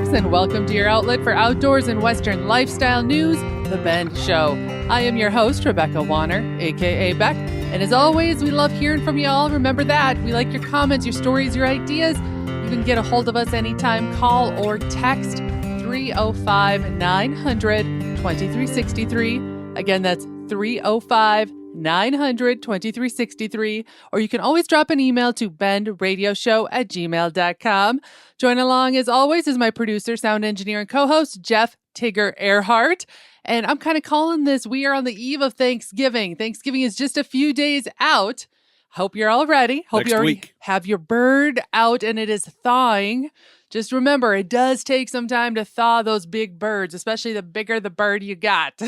folks, and welcome to your outlet for outdoors and Western lifestyle news, The Bend Show. I am your host, Rebecca Wanner, a.k.a. Beck, and as always, we love hearing from y'all. Remember that. We like your comments, your stories, your ideas. You can get a hold of us anytime. Call or text 305-900-2363. Again, that's 305-900-2363, or you can always drop an email to bendradioshow@gmail.com. Join along, as always, is my producer, sound engineer, and co-host, Jeff Tigger Erhardt. And I'm kind of calling this, we are on the eve of Thanksgiving. Thanksgiving is just a few days out. Hope you're all ready. Hope Next you already week. have your bird out and it is thawing. Just remember, it does take some time to thaw those big birds, especially the bigger the bird you got.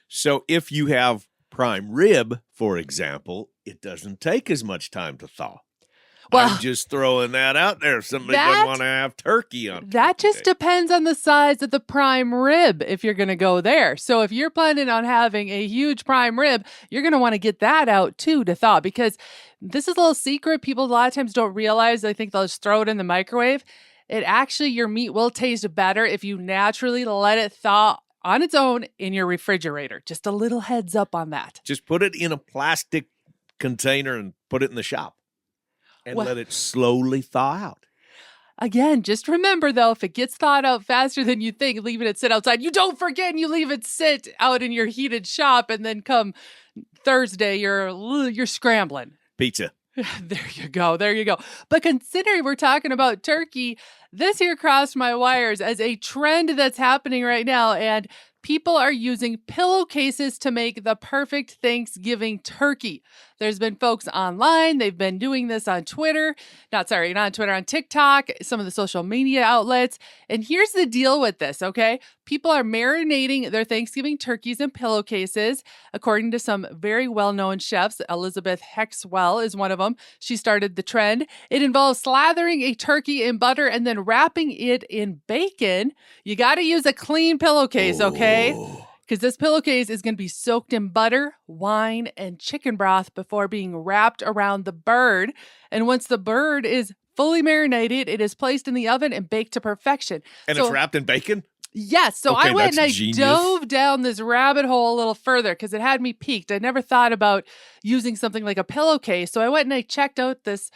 So if you have prime rib, for example, it doesn't take as much time to thaw. Well, I'm just throwing that out there. If somebody doesn't want to have turkey on that Turkey just Day. depends on the size of the prime rib if you're going to go there. So if you're planning on having a huge prime rib, you're going to want to get that out too to thaw, because this is a little secret people a lot of times don't realize. They think they'll just throw it in the microwave. It actually, your meat will taste better if you naturally let it thaw on its own in your refrigerator. Just a little heads up on that. Just put it in a plastic container and put it in the shop and let it slowly thaw out. Again, just remember, though, if it gets thawed out faster than you think, leaving it sit outside, you don't forget and you leave it sit out in your heated shop, and then come Thursday, you're scrambling. Pizza. There you go. There you go. But considering we're talking about turkey, this here crossed my wires as a trend that's happening right now, and people are using pillowcases to make the perfect Thanksgiving turkey. There's been folks online. They've been doing this on Twitter. Not on Twitter, on TikTok, some of the social media outlets. And here's the deal with this, okay? People are marinating their Thanksgiving turkeys in pillowcases. According to some very well-known chefs, Elizabeth Hexwell is one of them. She started the trend. It involves slathering a turkey in butter and then wrapping it in bacon. You got to use a clean pillowcase, okay? Because this pillowcase is going to be soaked in butter, wine, and chicken broth before being wrapped around the bird. And once the bird is fully marinated, it is placed in the oven and baked to perfection. And it's wrapped in bacon? Yes. So Okay, I went and I genius. dove down this rabbit hole a little further because it had me peaked. I never thought about using something like a pillowcase. So I went and I checked out this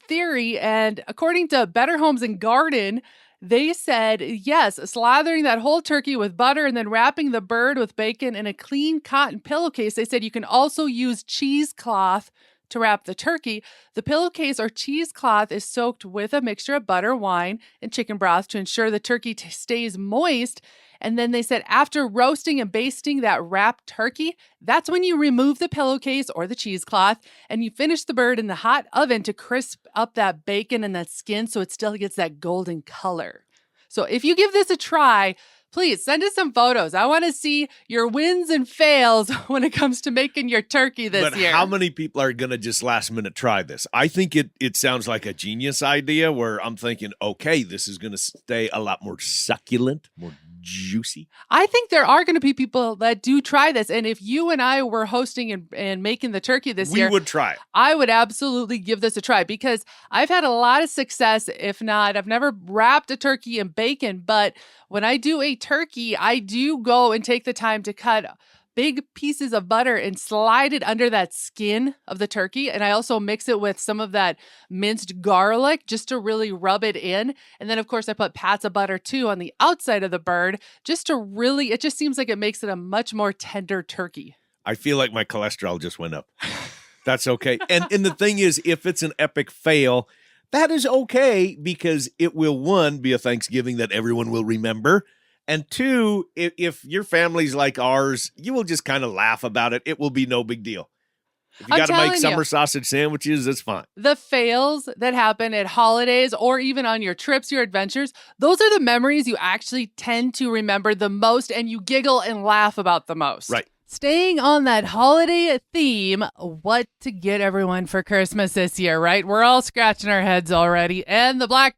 theory. And according to Better Homes and Garden, they said, yes, slathering that whole turkey with butter and then wrapping the bird with bacon in a clean cotton pillowcase. They said you can also use cheesecloth to wrap the turkey. The pillowcase or cheesecloth is soaked with a mixture of butter, wine, and chicken broth to ensure the turkey stays moist. And then they said after roasting and basting that wrapped turkey, that's when you remove the pillowcase or the cheesecloth and you finish the bird in the hot oven to crisp up that bacon and that skin so it still gets that golden color. So if you give this a try, please send us some photos. I want to see your wins and fails when it comes to making your turkey this year. But how many people are going to just last minute try this? I think it sounds like a genius idea where I'm thinking, okay, this is going to stay a lot more succulent, more juicy. I think there are going to be people that do try this. And if you and I were hosting and making the turkey this year, we would try it. I would absolutely give this a try because I've had a lot of success. If not, I've never wrapped a turkey in bacon, but when I do a turkey, I do go and take the time to cut big pieces of butter and slide it under that skin of the turkey. And I also mix it with some of that minced garlic just to really rub it in. And then, of course, I put pats of butter too on the outside of the bird just to really, it just seems like it makes it a much more tender turkey. I feel like my cholesterol just went up. That's okay. And the thing is, if it's an epic fail, that is okay because it will, one, be a Thanksgiving that everyone will remember. And two, if your family's like ours, you will just kind of laugh about it. It will be no big deal. If you got to make summer sausage sandwiches, that's fine. The fails that happen at holidays or even on your trips, your adventures, those are the memories you actually tend to remember the most and you giggle and laugh about the most. Right. Staying on that holiday theme, what to get everyone for Christmas this year, right? We're all scratching our heads already, and the Black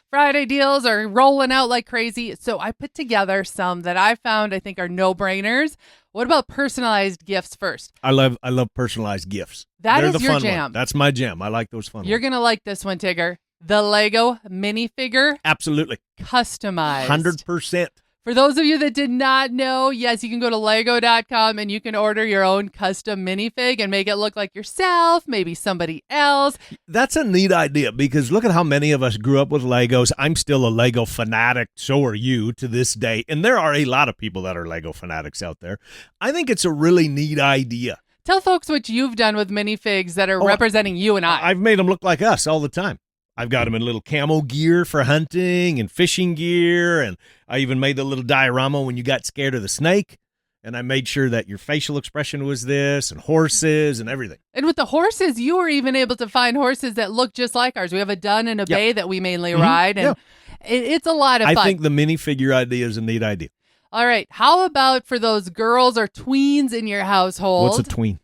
Friday deals are rolling out like crazy. So I put together some that I found I think are no-brainers. What about personalized gifts first? I love personalized gifts. That They're is the your fun jam. One. That's my jam. I like those fun You're ones. going to like this one, Tigger. The Lego minifigure, Absolutely. customized. 100%. For those of you that did not know, yes, you can go to lego.com and you can order your own custom minifig and make it look like yourself, maybe somebody else. That's a neat idea because look at how many of us grew up with Legos. I'm still a Lego fanatic. So are you to this day. And there are a lot of people that are Lego fanatics out there. I think it's a really neat idea. Tell folks what you've done with minifigs that are representing you and I. I've made them look like us all the time. I've got them in little camo gear for hunting and fishing gear, and I even made the little diorama when you got scared of the snake, and I made sure that your facial expression was this, and horses and everything. And with the horses, you were even able to find horses that look just like ours. We have a dun and a bay that we mainly ride, and it's a lot of fun. I think the minifigure idea is a neat idea. All right, how about for those girls or tweens in your household? What's a tween?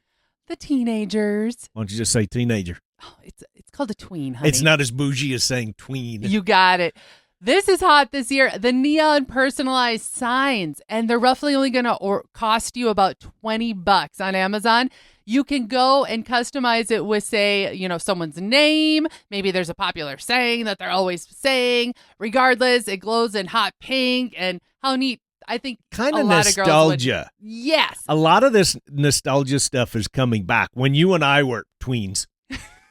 The teenagers. Why don't you just say teenager? Oh, it's called a tween, honey. It's not as bougie as saying tween. You got it. This is hot this year. The neon personalized signs, and they're roughly only going to cost you about $20 on Amazon. You can go and customize it with, say, someone's name. Maybe there's a popular saying that they're always saying. Regardless, it glows in hot pink, and how neat. I think kind of nostalgia. Yes. A lot of this nostalgia stuff is coming back. When you and I were tweens,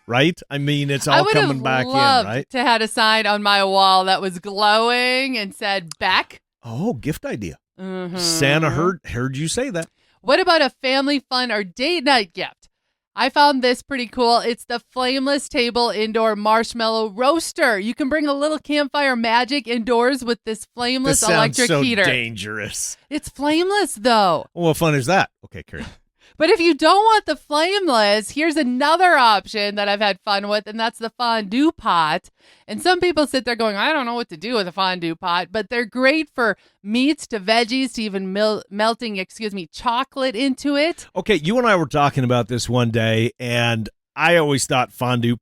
right? I mean, it's all coming back in, right? I would have loved to had a sign on my wall that was glowing and said Beck. Oh, gift idea. Mm-hmm. Santa heard you say that. What about a family fun or date night gift? I found this pretty cool. It's the flameless table indoor marshmallow roaster. You can bring a little campfire magic indoors with this flameless electric heater. This sounds so dangerous. It's flameless, though. What fun is that? Okay, carry on. But if you don't want the flameless, here's another option that I've had fun with, and that's the fondue pot. And some people sit there going, I don't know what to do with a fondue pot, but they're great for meats to veggies to even melting chocolate into it. Okay, you and I were talking about this one day, and I always thought fondue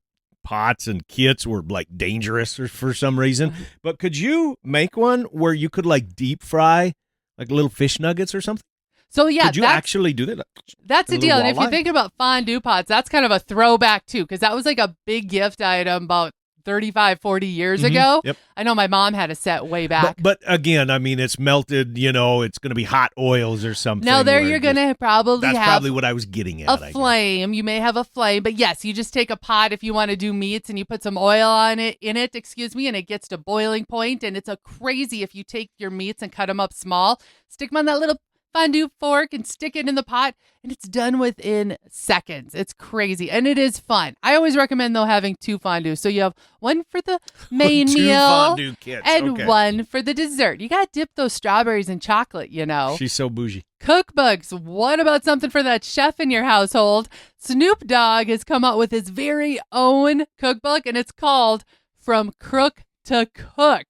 pots and kits were like dangerous for some reason. But could you make one where you could like deep fry like little fish nuggets or something? So, yeah. Could you actually do that? That's the deal. And if you think about fondue pots, that's kind of a throwback, too, because that was like a big gift item about 35, 40 years ago. Yep. I know my mom had a set way back. But again, I mean, it's melted, it's going to be hot oils or something. Now, there you're going to probably have... That's probably what I was getting at, a flame. You may have a flame. But, yes, you just take a pot if you want to do meats and you put some oil in it, and it gets to boiling point. And it's a crazy if you take your meats and cut them up small, stick them on that little fondue fork and stick it in the pot, and it's done within seconds. It's crazy, and it is fun. I always recommend, though, having two fondues. So you have one for the main meal fondue kits. and one for the dessert. You got to dip those strawberries in chocolate, She's so bougie. Cookbooks. What about something for that chef in your household? Snoop Dogg has come out with his very own cookbook, and it's called From Crook to Cook.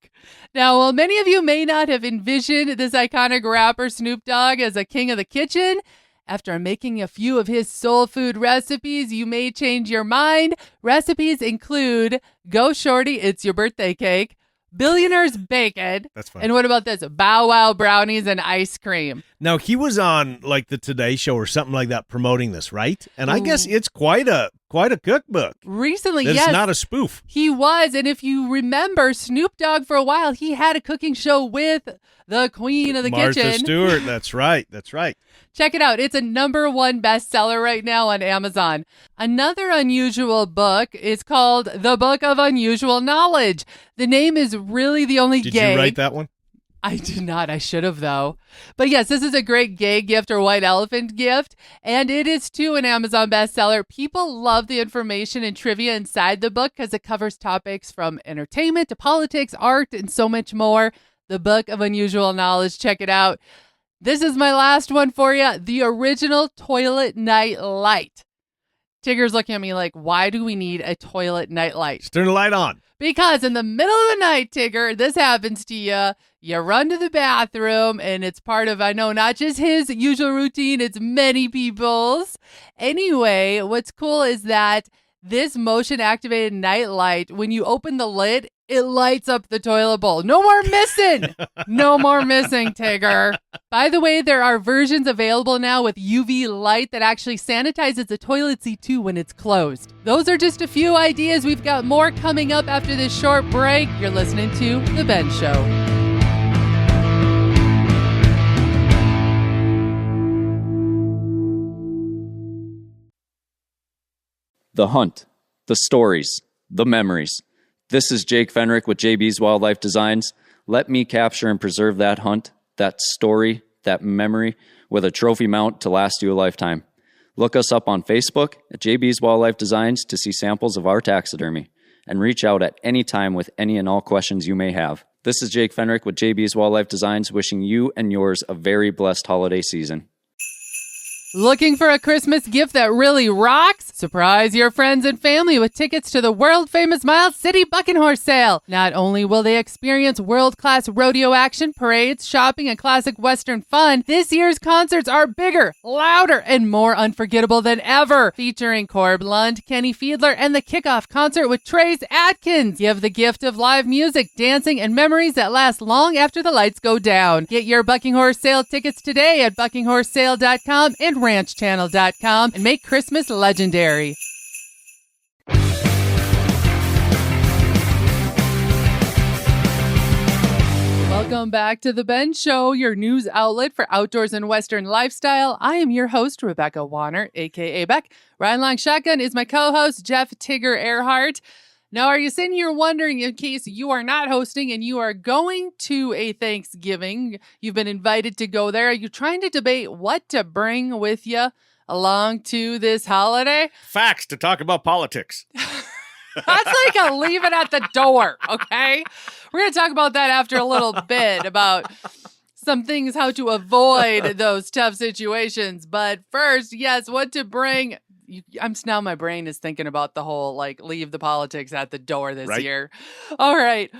Now, while many of you may not have envisioned this iconic rapper Snoop Dogg as a king of the kitchen, after making a few of his soul food recipes, you may change your mind. Recipes include Go Shorty, It's Your Birthday Cake, Billionaire's Bacon. That's fine. And what about this? Bow Wow brownies and ice cream. Now, he was on like the Today Show or something like that promoting this, right? And I guess it's quite a cookbook. Recently, it's yes. It's not a spoof. He was. And if you remember, Snoop Dogg for a while, he had a cooking show with the queen of the kitchen. Martha Stewart. That's right. That's right. Check it out. It's a #1 bestseller right now on Amazon. Another unusual book is called The Book of Unusual Knowledge. The name is really the only Did gay. you write that one? I did not. I should have, though. But yes, this is a great gay gift or white elephant gift. And it is, too, an Amazon bestseller. People love the information and trivia inside the book because it covers topics from entertainment to politics, art, and so much more. The Book of Unusual Knowledge. Check it out. This is my last one for you. The original toilet night light. Tigger's looking at me like, why do we need a toilet night light? Just turn the light on. Because in the middle of the night, Tigger, this happens to you. You run to the bathroom, and it's part of, I know, not just his usual routine, it's many people's. Anyway, what's cool is that This motion-activated night light, when you open the lid, it lights up the toilet bowl. No more missing. No more missing, Tigger. By the way, there are versions available now with UV light that actually sanitizes the toilet seat too when it's closed. Those are just a few ideas. We've got more coming up after this short break. You're listening to The Ben Show. The hunt, the stories, the memories. This is Jake Fenrick with JB's Wildlife Designs. Let me capture and preserve that hunt, that story, that memory with a trophy mount to last you a lifetime. Look us up on Facebook at JB's Wildlife Designs to see samples of our taxidermy, and reach out at any time with any and all questions you may have. This is Jake Fenrick with JB's Wildlife Designs, wishing you and yours a very blessed holiday season. Looking for a Christmas gift that really rocks? Surprise your friends and family with tickets to the world-famous Miles City Bucking Horse Sale. Not only will they experience world-class rodeo action, parades, shopping, and classic Western fun, this year's concerts are bigger, louder, and more unforgettable than ever. Featuring Corb Lund, Kenny Fiedler, and the kickoff concert with Trace Atkins. Give the gift of live music, dancing, and memories that last long after the lights go down. Get your Bucking Horse Sale tickets today at buckinghorsesale.com and ranchchannel.com and make Christmas legendary. Welcome back to The Ben Show, your news outlet for outdoors and Western lifestyle. I am your host, Rebecca Wanner, a.k.a. Beck. Riding Long Shotgun is my co-host, Jeff Tigger Erhardt. Now, are you sitting here wondering, in case you are not hosting and you are going to a Thanksgiving, you've been invited to go there, are you trying to debate what to bring with you along to this holiday? Facts to talk about politics. That's like a leave it at the door, okay? We're going to talk about that after a little bit, about some things, how to avoid those tough situations. But first, yes, what to bring. Now my brain is thinking about the whole, leave the politics at the door this year. All right.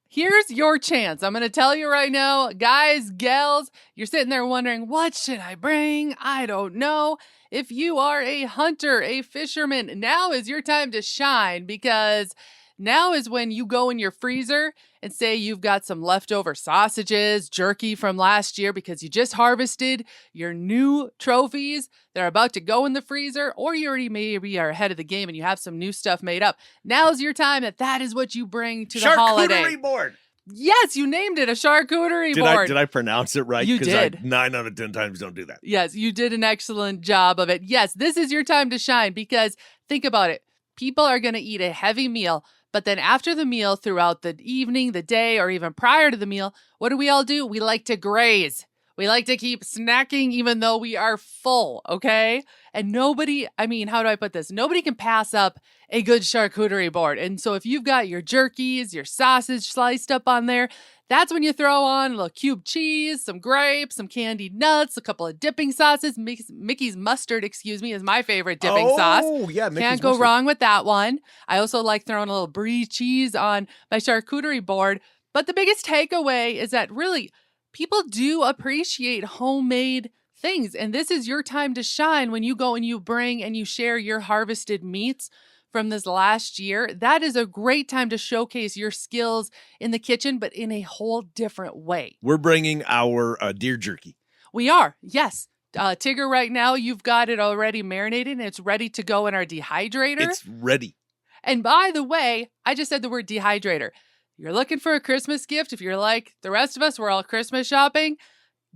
Here's your chance. I'm going to tell you right now, guys, gals, you're sitting there wondering, what should I bring? I don't know. If you are a hunter, a fisherman, now is your time to shine, because now is when you go in your freezer and say you've got some leftover sausages, jerky from last year because you just harvested your new trophies that are about to go in the freezer, or you already maybe are ahead of the game and you have some new stuff made up. Now's your time that is what you bring to the holiday. Charcuterie board. Yes, you named it a charcuterie board. Did I pronounce it right? You did. 9 out of 10 times don't do that. Yes, you did an excellent job of it. Yes, this is your time to shine, because think about it. People are going to eat a heavy meal, but then after the meal, throughout the evening, the day, or even prior to the meal, what do? We like to graze. We like to keep snacking even though we are full, okay? And how do I put this? Nobody can pass up a good charcuterie board. And so if you've got your jerkies, your sausage sliced up on there, that's when you throw on a little cubed cheese, some grapes, some candied nuts, a couple of dipping sauces. Mickey's mustard, is my favorite dipping sauce. Oh, yeah, Mickey's Can't go mustard. wrong with that one. I also like throwing a little brie cheese on my charcuterie board. But the biggest takeaway is that really, people do appreciate homemade things. And this is your time to shine when you go and you bring and you share your harvested meats from this last year. That is a great time to showcase your skills in the kitchen, but in a whole different way. We're bringing our deer jerky. We are, yes. Tigger, right now, you've got it already marinated and it's ready to go in our dehydrator. It's ready. And by the way, I just said the word dehydrator. You're looking for a Christmas gift. If you're like the rest of us, we're all Christmas shopping.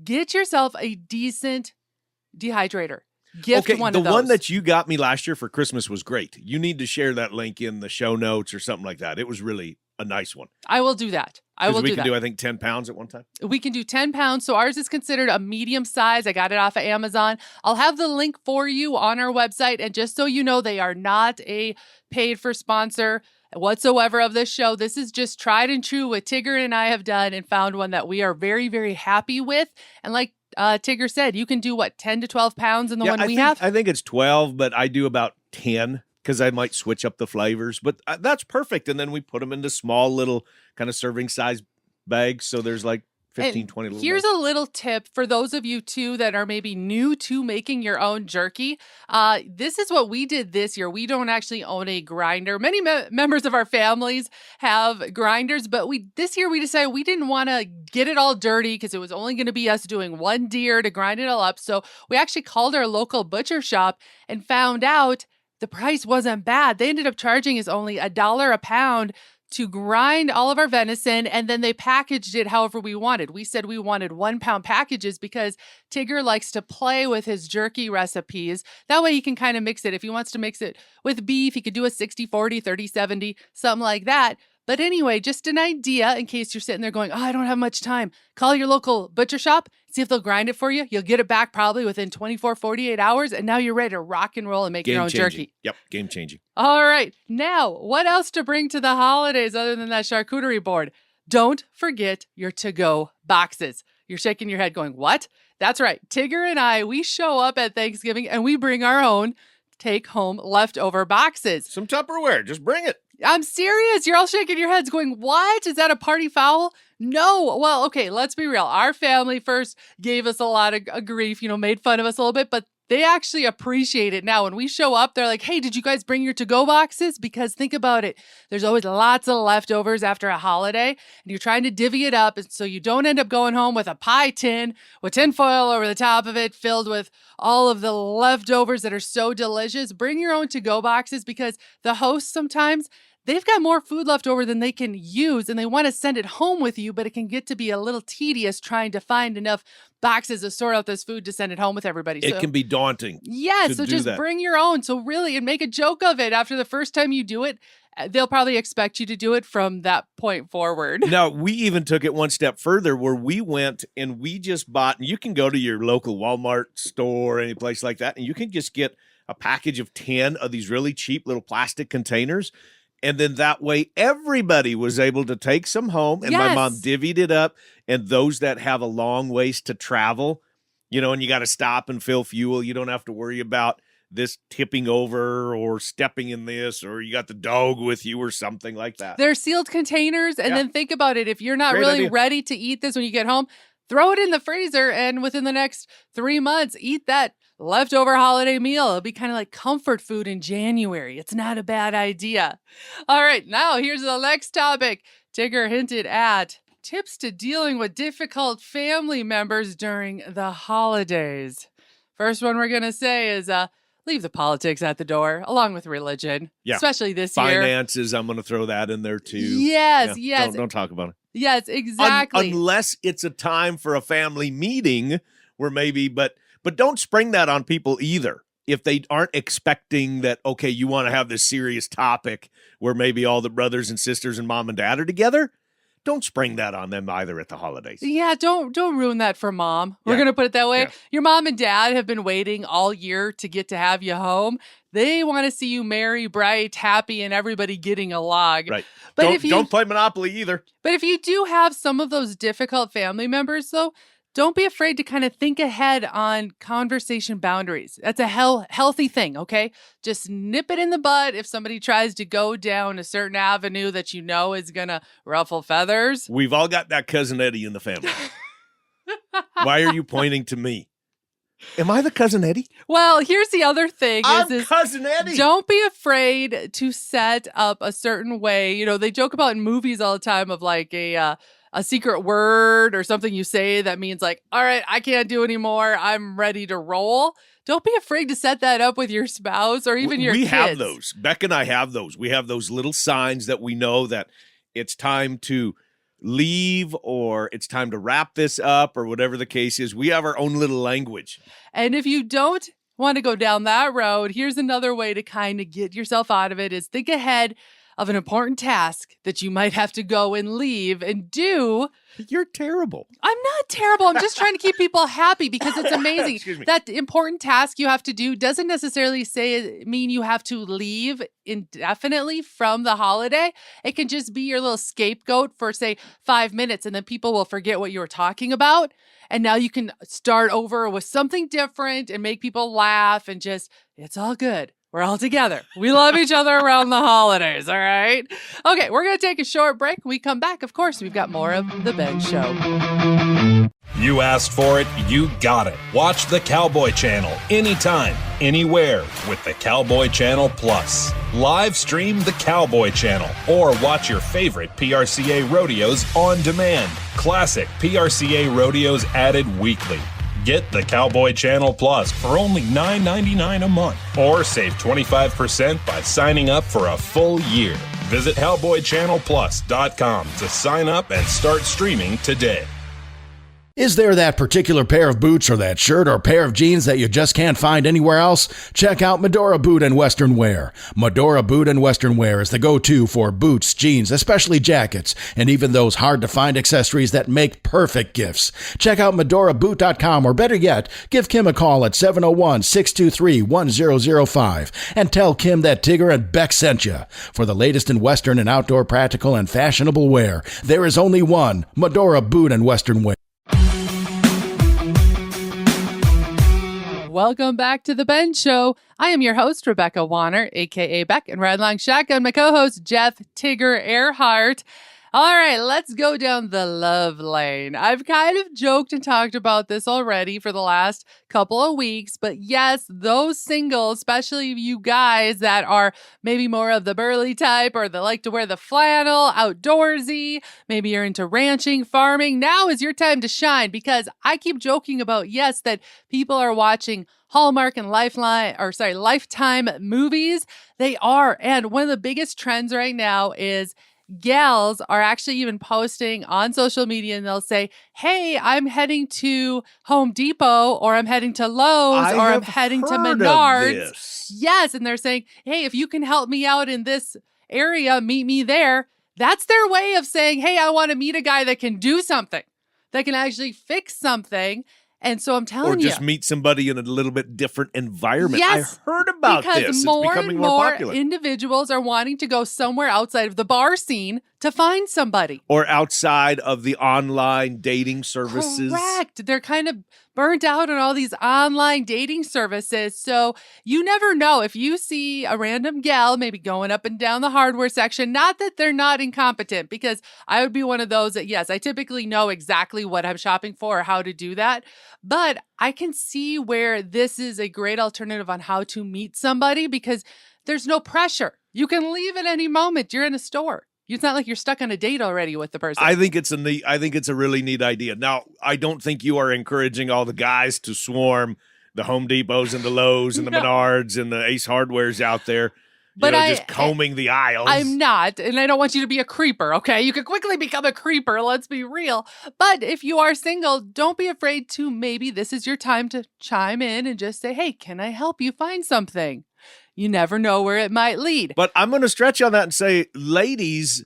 Get yourself a decent dehydrator. Gift one of those. The one that you got me last year for Christmas was great. You need to share that link in the show notes or something like that. It was really a nice one. I will do that. We can do, I think, 10 pounds at one time. We can do 10 pounds. So ours is considered a medium size. I got it off of Amazon. I'll have the link for you on our website. And just so you know, they are not a paid for sponsor whatsoever of this show. This is just tried and true what Tigger and I have done and found one that we are very, very happy with. And like Tigger said, you can do 10 to 12 pounds in the one we have? I think it's 12, but I do about 10 because I might switch up the flavors. But that's perfect. And then we put them into small little kind of serving size bags. So there's 15, And 20 little here's bites. a little tip for those of you too that are maybe new to making your own jerky. This is what we did this year. We don't actually own a grinder. Many members of our families have grinders, but this year we decided we didn't want to get it all dirty because it was only going to be us doing one deer to grind it all up. So we actually called our local butcher shop and found out the price wasn't bad. They ended up charging us only $1 a pound to grind all of our venison, and then they packaged it however we wanted. We said we wanted 1 pound packages because Tigger likes to play with his jerky recipes. That way he can kind of mix it. If he wants to mix it with beef, he could do a 60-40, 30-70, something like that. But anyway, just an idea in case you're sitting there going, I don't have much time. Call your local butcher shop, see if they'll grind it for you. You'll get it back probably within 24, 48 hours, and now you're ready to rock and roll and make your own jerky. Yep, game changing. All right. Now, what else to bring to the holidays other than that charcuterie board? Don't forget your to-go boxes. You're shaking your head going, what? That's right. Tigger and I, we show up at Thanksgiving and we bring our own take-home leftover boxes. Some Tupperware. Just bring it. I'm serious. You're all shaking your heads going, what? Is that a party foul? No. Well, okay, let's be real. Our family first gave us a lot of grief, made fun of us a little bit, but they actually appreciate it now. When we show up, they're like, hey, did you guys bring your to-go boxes? Because think about it. There's always lots of leftovers after a holiday, and you're trying to divvy it up so you don't end up going home with a pie tin with tinfoil over the top of it filled with all of the leftovers that are so delicious. Bring your own to-go boxes because the hosts sometimes, they've got more food left over than they can use, and they want to send it home with you, but it can get to be a little tedious trying to find enough boxes to sort out this food to send it home with everybody. It can be daunting. Yeah, so just bring your own. So really, and make a joke of it. After the first time you do it, they'll probably expect you to do it from that point forward. Now, we even took it one step further where we went and we just bought, and you can go to your local Walmart store or any place like that, and you can just get a package of 10 of these really cheap little plastic containers. And then that way, everybody was able to take some home. And my mom divvied it up. And those that have a long ways to travel, and you got to stop and fill fuel, you don't have to worry about this tipping over or stepping in this, or you got the dog with you or something like that. They're sealed containers. And then think about it. If you're not Great really idea. ready to eat this when you get home, throw it in the freezer. And within the next 3 months, eat that leftover holiday meal. It'll be kind of like comfort food in January. It's not a bad idea. All right, now here's the next topic. Tigger hinted at tips to dealing with difficult family members during the holidays. First one we're going to say is leave the politics at the door, along with religion, especially this year. Finances, I'm going to throw that in there too. Yes. Don't talk about it. Yes, exactly. Unless it's a time for a family meeting where maybe, but don't spring that on people either. If they aren't expecting that, okay, you want to have this serious topic where maybe all the brothers and sisters and mom and dad are together, don't spring that on them either at the holidays. Yeah, don't ruin that for mom. We're going to put it that way. Yeah. Your mom and dad have been waiting all year to get to have you home. They want to see you merry, bright, happy, and everybody getting along. Right. But don't play Monopoly either. But if you do have some of those difficult family members, though, don't be afraid to kind of think ahead on conversation boundaries. That's a healthy thing, okay? Just nip it in the bud if somebody tries to go down a certain avenue that you know is going to ruffle feathers. We've all got that cousin Eddie in the family. Why are you pointing to me? Am I the cousin Eddie? Well, here's the other thing. I'm cousin Eddie. Don't be afraid to set up a certain way. You know, they joke about in movies all the time of like a secret word or something you say that means like, all right, I can't do anymore. I'm ready to roll. Don't be afraid to set that up with your spouse or even your kids. We have those. Beck and I have those. We have those little signs that we know that it's time to leave or it's time to wrap this up or whatever the case is. We have our own little language. And if you don't want to go down that road, here's another way to kind of get yourself out of it is think ahead of an important task that you might have to go and leave and do. You're terrible. I'm not terrible. I'm just trying to keep people happy because it's amazing. Excuse me. That important task you have to do doesn't necessarily mean you have to leave indefinitely from the holiday. It can just be your little scapegoat for, say, 5 minutes, and then people will forget what you were talking about. And now you can start over with something different and make people laugh and just, it's all good. We're all together. We love each other around the holidays, all right? Okay, we're going to take a short break. When we come back, of course, we've got more of The Ben Show. You asked for it, you got it. Watch the Cowboy Channel anytime, anywhere with the Cowboy Channel Plus. Live stream the Cowboy Channel or watch your favorite PRCA rodeos on demand. Classic PRCA rodeos added weekly. Get the Cowboy Channel Plus for only $9.99 a month or save 25% by signing up for a full year. Visit cowboychannelplus.com to sign up and start streaming today. Is there that particular pair of boots or that shirt or pair of jeans that you just can't find anywhere else? Check out Medora Boot and Western Wear. Medora Boot and Western Wear is the go-to for boots, jeans, especially jackets, and even those hard-to-find accessories that make perfect gifts. Check out MedoraBoot.com, or better yet, give Kim a call at 701-623-1005 and tell Kim that Tigger and Beck sent you. For the latest in Western and outdoor practical and fashionable wear, there is only one, Medora Boot and Western Wear. Welcome back to The Ben Show. I am your host, Rebecca Wanner, a.k.a. Beck, and Red Long Shotgun, my co-host, Jeff Tigger Erhardt. All right, let's go down the love lane. I've kind of joked and talked about this already for the last couple of weeks, but yes, those singles, especially you guys that are maybe more of the burly type or that like to wear the flannel, outdoorsy, maybe you're into ranching, farming, now is your time to shine, because I keep joking about, yes, that people are watching Hallmark and Lifetime movies. They are. And one of the biggest trends right now is gals are actually even posting on social media, and they'll say, hey, I'm heading to Home Depot, or I'm heading to Lowe's, or I'm heading to Menards. Yes. And they're saying, hey, if you can help me out in this area, meet me there. That's their way of saying, hey, I want to meet a guy that can do something, that can actually fix something. And so I'm telling you. Or just meet somebody in a little bit different environment. Yes, I heard about because this. More it's becoming and more more popular. Individuals are wanting to go somewhere outside of the bar scene to find somebody. Or outside of the online dating services. Correct. They're kind of burnt out on all these online dating services. So you never know if you see a random gal maybe going up and down the hardware section. Not that they're not incompetent, because I would be one of those that, yes, I typically know exactly what I'm shopping for or how to do that. But I can see where this is a great alternative on how to meet somebody, because there's no pressure. You can leave at any moment. You're in a store. It's not like you're stuck on a date already with the person. I think it's a really neat idea. Now, I don't think you are encouraging all the guys to swarm the Home Depots and the Lowe's and the Menards and the Ace Hardwares out there. But just combing the aisles. I'm not, and I don't want you to be a creeper, okay? You could quickly become a creeper, let's be real. But if you are single, don't be afraid to, maybe this is your time to chime in and just say, hey, can I help you find something? You never know where it might lead. But I'm going to stretch on that and say, ladies,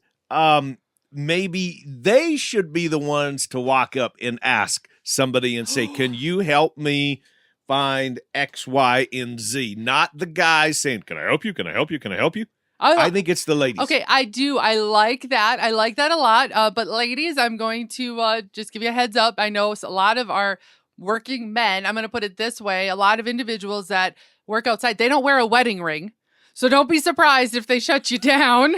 maybe they should be the ones to walk up and ask somebody and say, can you help me find X, Y, and Z? Not the guys saying, can I help you? Can I help you? Can I help you? I think it's the ladies. Okay, I do. I like that. I like that a lot. But ladies, I'm going to just give you a heads up. I know a lot of our working men, I'm going to put it this way, a lot of individuals that work outside, they don't wear a wedding ring. So don't be surprised if they shut you down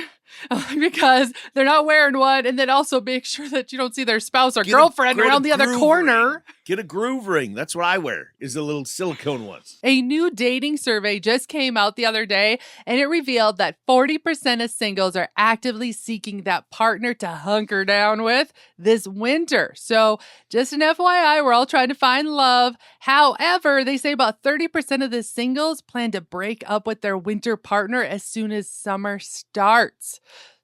because they're not wearing one. And then also make sure that you don't see their spouse or girlfriend around the other corner. Get a groove ring. That's what I wear, is the little silicone ones. A new dating survey just came out the other day, and it revealed that 40% of singles are actively seeking that partner to hunker down with this winter. So just an FYI, we're all trying to find love. However, they say about 30% of the singles plan to break up with their winter partner as soon as summer starts.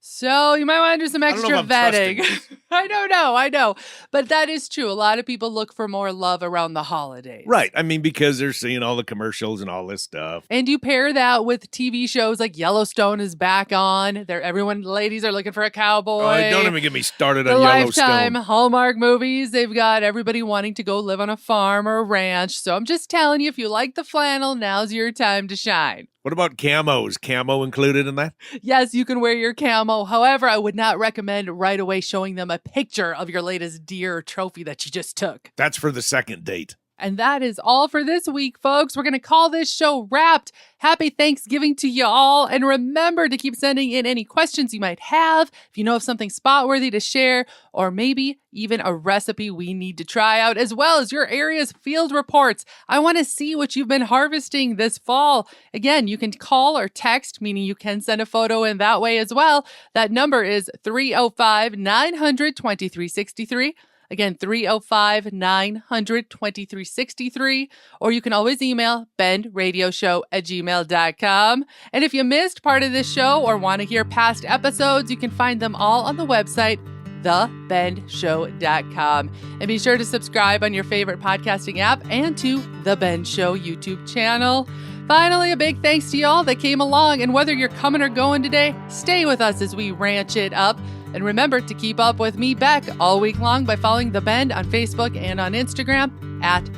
So you might want to do some extra vetting. I know. But that is true. A lot of people look for more love around the holidays. Right. I mean, because they're seeing all the commercials and all this stuff. And you pair that with TV shows like Yellowstone is back on. Ladies are looking for a cowboy. Don't even get me started on the Yellowstone. Lifetime Hallmark movies, they've got everybody wanting to go live on a farm or a ranch. So I'm just telling you, if you like the flannel, now's your time to shine. What about camos? Camo included in that? Yes, you can wear your camo. However, I would not recommend right away showing them a picture of your latest deer or trophy that you just took. That's for the second date. And that is all for this week, folks. We're going to call this show wrapped. Happy Thanksgiving to you all. And remember to keep sending in any questions you might have. If you know of something spot-worthy to share, or maybe even a recipe we need to try out, as well as your area's field reports. I want to see what you've been harvesting this fall. Again, you can call or text, meaning you can send a photo in that way as well. That number is 305-900-2363. Again, 305-900-2363, or you can always email bendradioshow@gmail.com. And if you missed part of this show or want to hear past episodes, you can find them all on the website, thebendshow.com. And be sure to subscribe on your favorite podcasting app and to The Ben Show YouTube channel. Finally, a big thanks to y'all that came along, and whether you're coming or going today, stay with us as we ranch it up. And remember to keep up with me, Beck, all week long by following The Bend on Facebook and on Instagram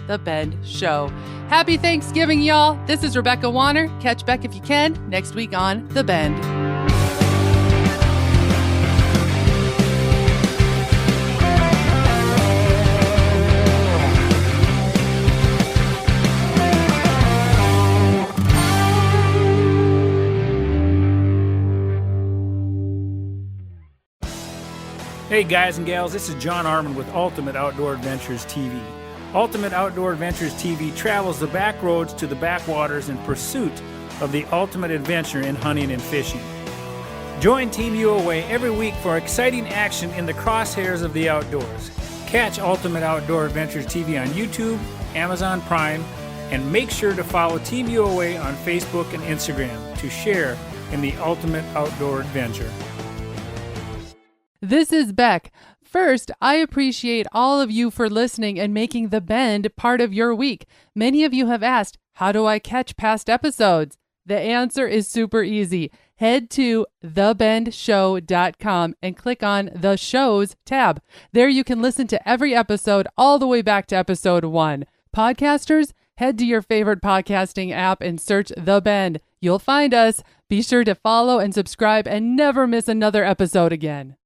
@The Bend Show. Happy Thanksgiving, y'all. This is Rebecca Wanner. Catch Beck if you can next week on The Bend. Hey guys and gals, this is John Arman with Ultimate Outdoor Adventures TV. Ultimate Outdoor Adventures TV travels the back roads to the backwaters in pursuit of the ultimate adventure in hunting and fishing. Join Team UOA every week for exciting action in the crosshairs of the outdoors. Catch Ultimate Outdoor Adventures TV on YouTube, Amazon Prime, and make sure to follow Team UOA on Facebook and Instagram to share in the ultimate outdoor adventure. This is Beck. First, I appreciate all of you for listening and making The Bend part of your week. Many of you have asked, how do I catch past episodes? The answer is super easy. Head to thebendshow.com and click on the Shows tab. There you can listen to every episode all the way back to episode 1. Podcasters, head to your favorite podcasting app and search The Bend. You'll find us. Be sure to follow and subscribe and never miss another episode again.